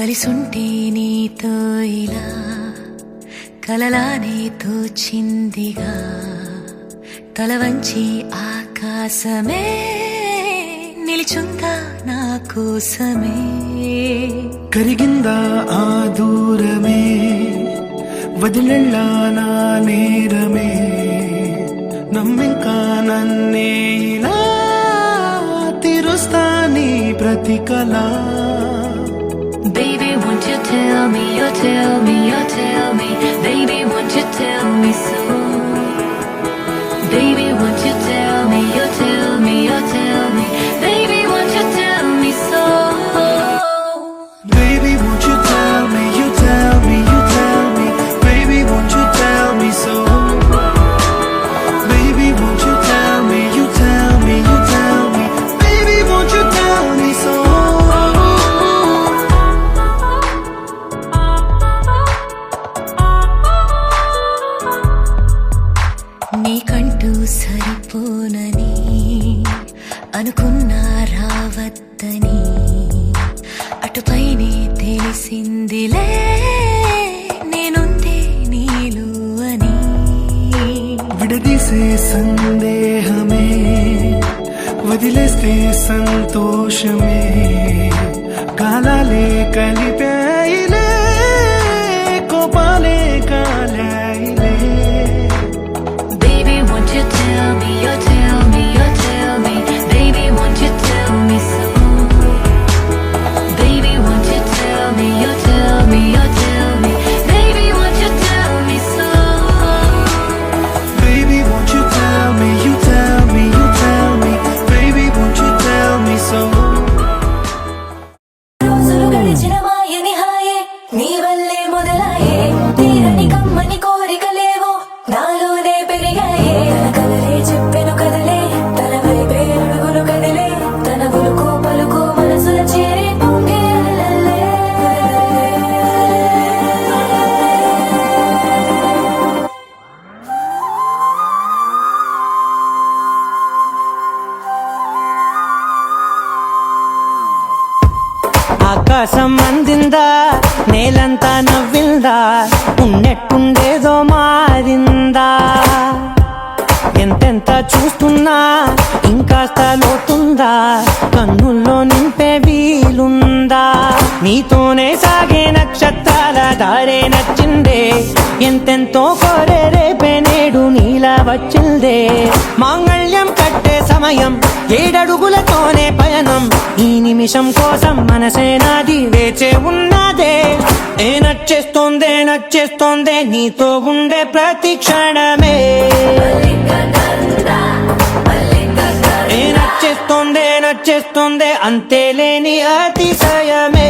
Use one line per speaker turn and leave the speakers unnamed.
కలిసుంటే నీతో ఇలా కలలానే తోచిందిగా తల వంచి ఆకాశమే నిలిచుందా నా కోసమే
కరిగిందా ఆ దూరమే వదిలెళ్ళా నా నేరమే నమ్మింకా నన్నే ఇలా తీరుస్తా నీ ప్రతి కళ
Baby, won't you tell me, you tell me, you tell me Baby, won't you tell me so Baby, won't you tell me, you tell me, you tell me Baby, won't you tell me so
Baby, won't you tell me, you tell me, you tell me Baby, won't you tell me so Baby, won't you tell me, you tell me, you tell me Baby, won't you tell me so
నీకంటూ సరిపోనని అనుకున్నా రావద్దని అటుపైనే తెలిసిందిలే నేనుందే నీలు అని
విడదీసే సందేహమే వదిలేస్తే సంతోషమే కాలాలే కలిపాయిలే కోపాలే కాలాయిలే
Baby, won't you tell me, you tell me, you tell me Baby, won't you tell me so Baby, won't you tell me, you tell me, you tell me Baby, won't you tell me so
Baby, won't you tell me, you tell me, you tell me Baby, won't you tell me so
రోజులు గడిచిన మాయని హాయే నీ వల్లే మొదలాయే తీరని కమ్మని కోరికలేవో నాలోనే పెరిగాయే తన కదలే చెప్పెను కదలే తన వైపే అడుగులు కదిలే తన గులుకు పలుకు మనసుల చేరి పొంగే అలలే.
ఆకాశం అందిందా నేలంతా నవ్విందా ఉన్నట్టుండేదో మారిందా ఎంతెంత చూస్తున్నా ఇంకాస్త లోతుందా కన్నుల్లో నింపే వీలుందా నీతోనే సాగే నక్షత్రాల దారే నచ్చిందే ఎంతెంతో కోరే రేపే నేడు నీలా వచ్చిందే మాంగళ్యం కట్టే సమయం ఏడడుగులతోనే పయనం ఈ నిమిషం కోసం మనసే నాది వేచే ఉన్నదే ఏ నచ్చేస్తోందే నచ్చేస్తోందే నీతో ఉండే ప్రతి క్షణమే ఏ నచ్చేస్తోందే నచ్చేస్తోందే అంతే లేని అతిశయమే